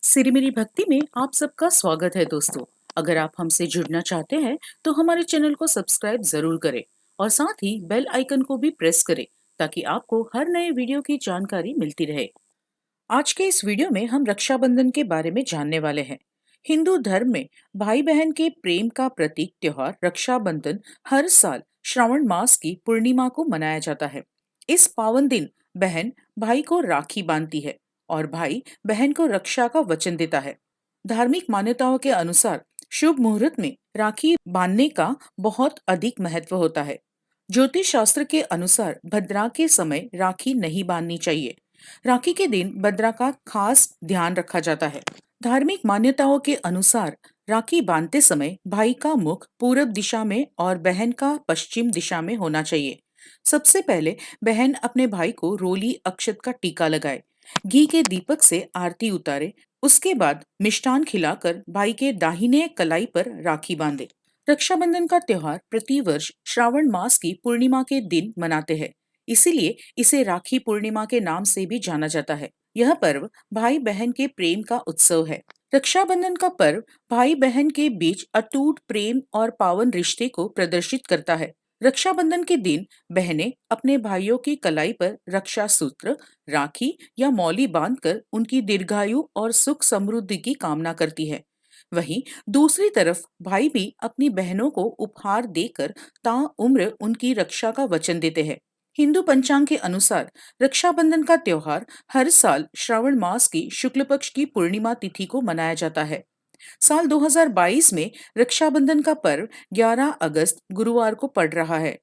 सिरी भक्ति में आप सबका स्वागत है दोस्तों। अगर आप हमसे जुड़ना चाहते हैं तो हमारे चैनल को सब्सक्राइब जरूर करें और साथ ही बेल आइकन को भी प्रेस करें ताकि आपको हर नए वीडियो की जानकारी मिलती रहे। आज के इस वीडियो में हम रक्षाबंधन के बारे में जानने वाले हैं। हिंदू धर्म में भाई बहन के प्रेम का प्रतीक त्योहार रक्षाबंधन हर साल श्रावण मास की पूर्णिमा को मनाया जाता है। इस पावन दिन बहन भाई को राखी बांधती है और भाई बहन को रक्षा का वचन देता है। धार्मिक मान्यताओं के अनुसार शुभ मुहूर्त में राखी बांधने का बहुत अधिक महत्व होता है। ज्योतिष शास्त्र के अनुसार भद्रा के समय राखी नहीं बांधनी चाहिए। राखी के दिन भद्रा का खास ध्यान रखा जाता है। धार्मिक मान्यताओं के अनुसार राखी बांधते समय भाई का मुख पूरब दिशा में और बहन का पश्चिम दिशा में होना चाहिए। सबसे पहले बहन अपने भाई को रोली अक्षत का टीका लगाए, घी के दीपक से आरती उतारे, उसके बाद मिष्ठान खिलाकर भाई के दाहिने कलाई पर राखी बांधे। रक्षाबंधन का त्योहार प्रतिवर्ष श्रावण मास की पूर्णिमा के दिन मनाते हैं, इसीलिए इसे राखी पूर्णिमा के नाम से भी जाना जाता है। यह पर्व भाई बहन के प्रेम का उत्सव है। रक्षाबंधन का पर्व भाई बहन के बीच अटूट प्रेम और पावन रिश्ते को प्रदर्शित करता है। रक्षाबंधन के दिन बहनें अपने भाइयों की कलाई पर रक्षा सूत्र, राखी या मौली बांधकर उनकी दीर्घायु और सुख समृद्धि की कामना करती है। वहीं दूसरी तरफ भाई भी अपनी बहनों को उपहार देकर ताउम्र उनकी रक्षा का वचन देते हैं। हिंदू पंचांग के अनुसार रक्षाबंधन का त्योहार हर साल श्रावण मास की शुक्ल पक्ष की पूर्णिमा तिथि को मनाया जाता है। साल 2022 में रक्षाबंधन का पर्व 11 अगस्त गुरुवार को पड़ रहा है।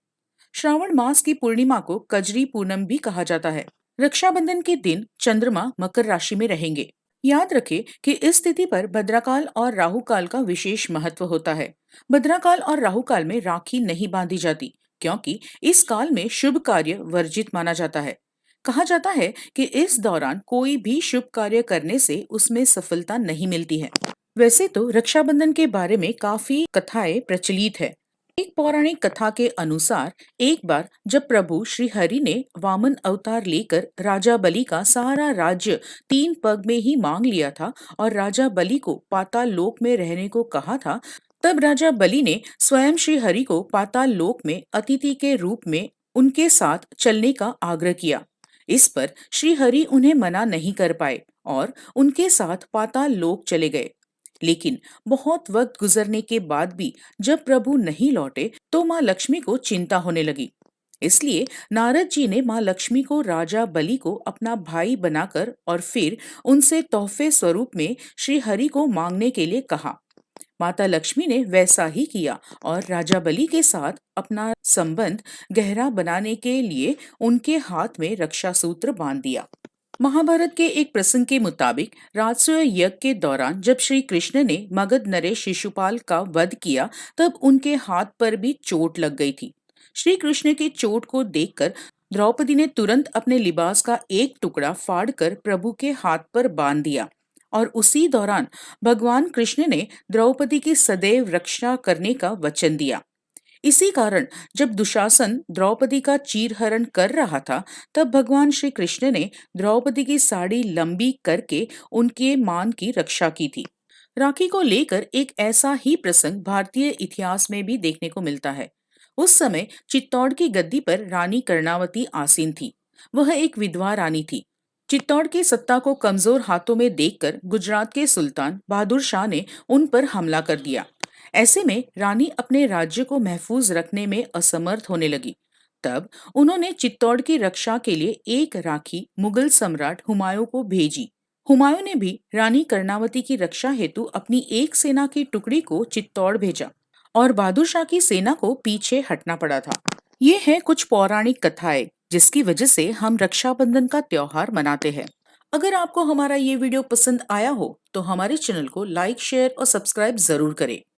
श्रावण मास की पूर्णिमा को कजरी पूनम भी कहा जाता है। रक्षाबंधन के दिन चंद्रमा मकर राशि में रहेंगे। याद रखें कि इस तिथि पर भद्राकाल और राहुकाल का विशेष महत्व होता है। भद्राकाल और राहुकाल में राखी नहीं बांधी जाती क्योंकि इस काल में शुभ कार्य वर्जित माना जाता है। कहा जाता है कि इस दौरान कोई भी शुभ कार्य करने से उसमें सफलता नहीं मिलती है। वैसे तो रक्षाबंधन के बारे में काफी कथाएं प्रचलित है। एक पौराणिक कथा के अनुसार एक बार जब प्रभु श्री हरि ने वामन अवतार लेकर राजा बलि का सारा राज्य 3 पग में ही मांग लिया था और राजा बलि को पाताल लोक में रहने को कहा था, तब राजा बलि ने स्वयं श्री हरि को पाताल लोक में अतिथि के रूप में उनके साथ चलने का आग्रह किया। इस पर श्री हरि उन्हें मना नहीं कर पाए और उनके साथ पाताल लोक चले गए। लेकिन बहुत वक्त गुजरने के बाद भी जब प्रभु नहीं लौटे तो माँ लक्ष्मी को चिंता होने लगी। इसलिए नारद जी ने माँ लक्ष्मी को राजा बलि को अपना भाई बनाकर और फिर उनसे तोहफे स्वरूप में श्री हरि को मांगने के लिए कहा। माता लक्ष्मी ने वैसा ही किया और राजा बलि के साथ अपना संबंध गहरा बनाने के लिए उनके हाथ में रक्षा सूत्र बांध दिया। महाभारत के एक प्रसंग के मुताबिक राजसूय यज्ञ के दौरान जब श्री कृष्ण ने मगध नरेश शिशुपाल का वध किया, तब उनके हाथ पर भी चोट लग गई थी। श्री कृष्ण की चोट को देखकर द्रौपदी ने तुरंत अपने लिबास का एक टुकड़ा फाड़कर प्रभु के हाथ पर बांध दिया और उसी दौरान भगवान कृष्ण ने द्रौपदी की सदैव रक्षा करने का वचन दिया। इसी कारण जब दुशासन द्रौपदी का चीरहरण कर रहा था, तब भगवान श्री कृष्ण ने द्रौपदी की साड़ी लंबी करके उनके मान की रक्षा की थी। राखी को लेकर एक ऐसा ही प्रसंग भारतीय इतिहास में भी देखने को मिलता है। उस समय चित्तौड़ की गद्दी पर रानी कर्णावती आसीन थी। वह एक विधवा रानी थी। चित्तौड़ की सत्ता को कमजोर हाथों में देखकर गुजरात के सुल्तान बहादुर शाह ने उन पर हमला कर दिया। ऐसे में रानी अपने राज्य को महफूज रखने में असमर्थ होने लगी। तब उन्होंने चित्तौड़ की रक्षा के लिए एक राखी मुगल सम्राट हुमायूं को भेजी। हुमायूं ने भी रानी कर्णावती की रक्षा हेतु अपनी एक सेना की टुकड़ी को चित्तौड़ भेजा और बहादुर शाह की सेना को पीछे हटना पड़ा था। ये है कुछ पौराणिक कथाएं जिसकी वजह से हम रक्षाबंधन का त्योहार मनाते हैं। अगर आपको हमारा ये वीडियो पसंद आया हो तो हमारे चैनल को लाइक, शेयर और सब्सक्राइब जरूर करें।